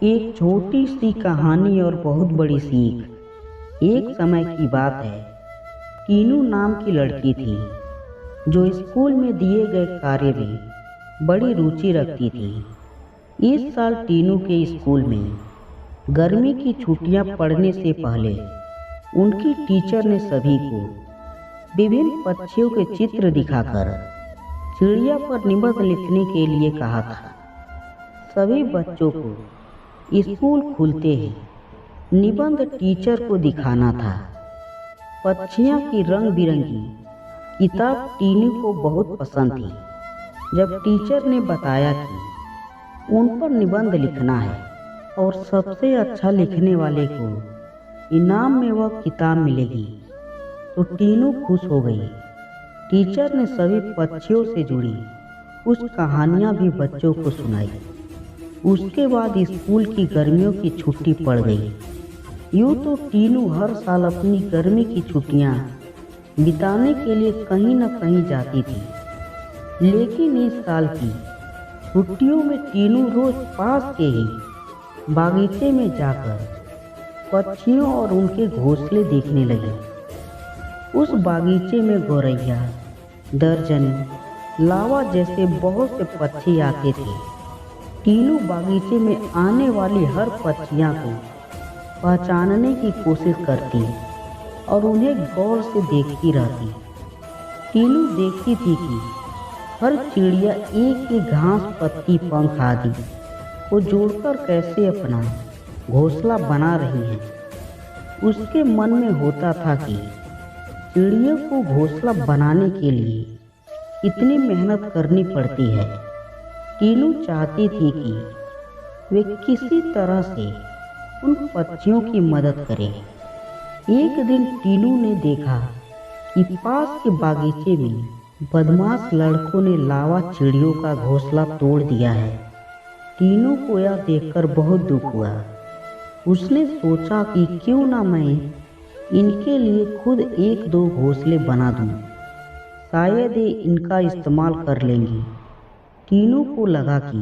एक छोटी सी कहानी और बहुत बड़ी सीख। एक समय की बात है। टीनू नाम की लड़की थी जो स्कूल में दिए गए कार्य में बड़ी रुचि रखती थी। इस साल टीनू के स्कूल में गर्मी की छुट्टियां पड़ने से पहले उनकी टीचर ने सभी को विभिन्न पक्षियों के चित्र दिखाकर चिड़िया पर निबंध लिखने के लिए कहा था। सभी बच्चों को स्कूल खुलते ही निबंध टीचर को दिखाना था। पक्षियों की रंग बिरंगी किताब टीनू को बहुत पसंद थी। जब टीचर ने बताया कि उन पर निबंध लिखना है और सबसे अच्छा लिखने वाले को इनाम में वह किताब मिलेगी, तो टीनू खुश हो गई। टीचर ने सभी पक्षियों से जुड़ी कुछ कहानियां भी बच्चों को सुनाई। उसके बाद स्कूल की गर्मियों की छुट्टी पड़ गई। यूँ तो टीनू हर साल अपनी गर्मी की छुट्टियां बिताने के लिए कहीं न कहीं जाती थी, लेकिन इस साल की छुट्टियों में टीनू रोज पास के ही बागीचे में जाकर पक्षियों और उनके घोंसले देखने लगी। उस बागीचे में गौरैया, दर्जनी, लावा जैसे बहुत से पक्षी आते थे। टीनू बागीचे में आने वाली हर पक्षियां को पहचानने की कोशिश करती और उन्हें गौर से देखती रहती। टीनू देखती थी कि हर चिड़िया एक एक घास, पत्ती, पंख आदि को जोड़कर कैसे अपना घोंसला बना रही है। उसके मन में होता था कि चिड़ियों को घोंसला बनाने के लिए इतनी मेहनत करनी पड़ती है। टीनू चाहती थी कि वे किसी तरह से उन पक्षियों की मदद करें। एक दिन टीनू ने देखा कि पास के बागीचे में बदमाश लड़कों ने लावा चिड़ियों का घोंसला तोड़ दिया है। टीनू को यह देखकर बहुत दुख हुआ। उसने सोचा कि क्यों ना मैं इनके लिए खुद एक दो घोंसले बना दूं, शायद ये इनका इस्तेमाल कर लेंगी। टीनू को लगा कि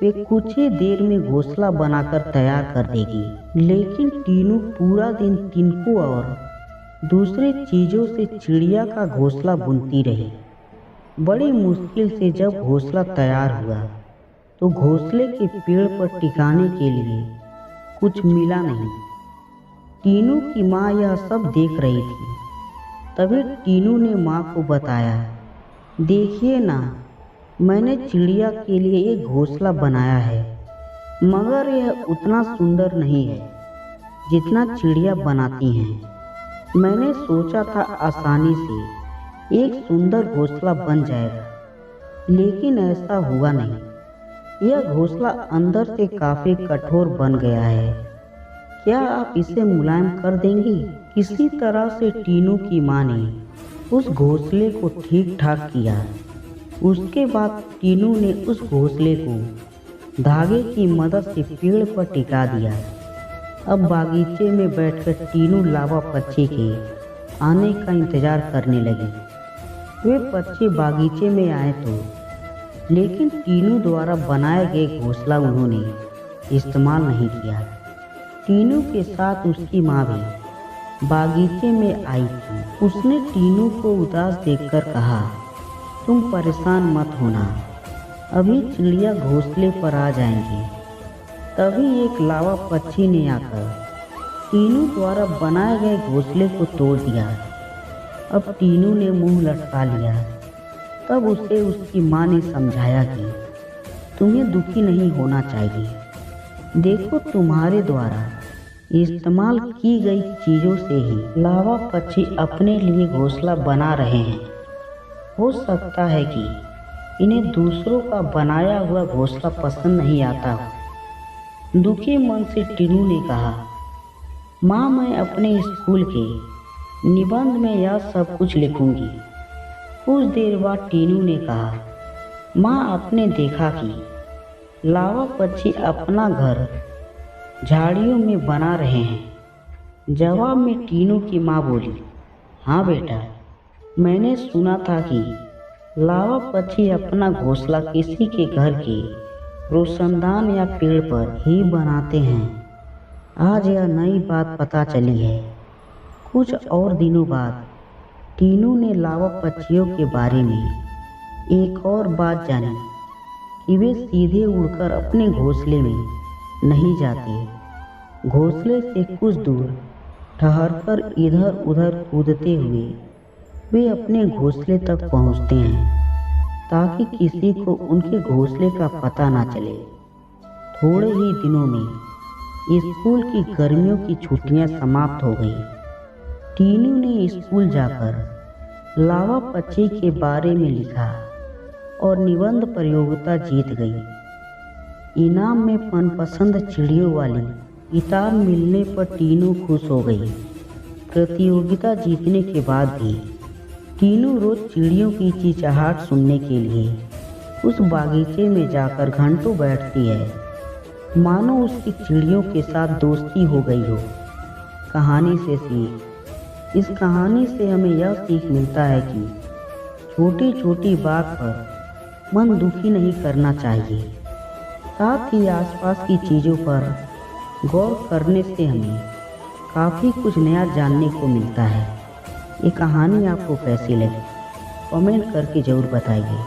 वे कुछ ही देर में घोंसला बनाकर तैयार कर देगी, लेकिन टीनू पूरा दिन तिनकों और दूसरी चीज़ों से चिड़िया का घोंसला बुनती रही। बड़ी मुश्किल से जब घोंसला तैयार हुआ तो घोंसले के पेड़ पर टिकाने के लिए कुछ मिला नहीं। टीनू की माँ यह सब देख रही थी। तभी टीनू ने माँ को बताया, देखिए ना, मैंने चिड़िया के लिए एक घोंसला बनाया है, मगर यह उतना सुंदर नहीं है जितना चिड़िया बनाती हैं। मैंने सोचा था आसानी से एक सुंदर घोंसला बन जाएगा, लेकिन ऐसा हुआ नहीं। यह घोंसला अंदर से काफी कठोर बन गया है। क्या आप इसे मुलायम कर देंगी? किसी तरह से टीनू की माँ ने उस घोंसले को ठीक ठाक किया। उसके बाद टीनू ने उस घोंसले को धागे की मदद से पेड़ पर टिका दिया। अब बागीचे में बैठकर टीनू लावा पक्षी के आने का इंतजार करने लगी। वे पक्षी बागीचे में आए तो, लेकिन टीनू द्वारा बनाए गए घोंसला उन्होंने इस्तेमाल नहीं किया। टीनू के साथ उसकी माँ भी बागीचे में आई थी। उसने टीनू को उदास देखकर कहा, तुम परेशान मत होना, अभी चिड़िया घोंसले पर आ जाएंगी। तभी एक लावा पक्षी ने आकर टीनू द्वारा बनाए गए घोंसले को तोड़ दिया। अब टीनू ने मुंह लटका लिया। तब उसे उसकी माँ ने समझाया कि तुम्हें दुखी नहीं होना चाहिए। देखो, तुम्हारे द्वारा इस्तेमाल की गई चीज़ों से ही लावा पक्षी अपने लिए घोंसला बना रहे हैं। हो सकता है कि इन्हें दूसरों का बनाया हुआ घोंसला पसंद नहीं आता हो। दुखी मन से टीनू ने कहा, माँ, मैं अपने स्कूल के निबंध में यह सब कुछ लिखूंगी। कुछ देर बाद टीनू ने कहा, माँ, आपने देखा कि लावा पक्षी अपना घर झाड़ियों में बना रहे हैं। जवाब में टीनू की माँ बोली, हाँ बेटा, मैंने सुना था कि लावा पक्षी अपना घोंसला किसी के घर के रोशनदान या पेड़ पर ही बनाते हैं। आज यह नई बात पता चली है। कुछ और दिनों बाद टीनू ने लावा पक्षियों के बारे में एक और बात जानी कि वे सीधे उड़कर अपने घोंसले में नहीं जाते। घोंसले से कुछ दूर ठहरकर इधर उधर कूदते हुए वे अपने घोंसले तक पहुंचते हैं ताकि किसी को उनके घोंसले का पता ना चले। थोड़े ही दिनों में स्कूल की गर्मियों की छुट्टियां समाप्त हो गई। टीनू ने स्कूल जाकर लावा पक्षी के बारे में लिखा और निबंध प्रतियोगिता जीत गई। इनाम में मनपसंद चिड़ियों वाली किताब मिलने पर टीनू खुश हो गई। प्रतियोगिता जीतने के बाद भी टीनू रोज चिड़ियों की चिहचहाट सुनने के लिए उस बागीचे में जाकर घंटों बैठती है, मानो उसकी चिड़ियों के साथ दोस्ती हो गई हो। कहानी से सीख। इस कहानी से हमें यह सीख मिलता है कि छोटी छोटी बात पर मन दुखी नहीं करना चाहिए। साथ ही आसपास की चीज़ों पर गौर करने से हमें काफ़ी कुछ नया जानने को मिलता है। ये कहानी आपको कैसी लगी कमेंट करके ज़रूर बताइए।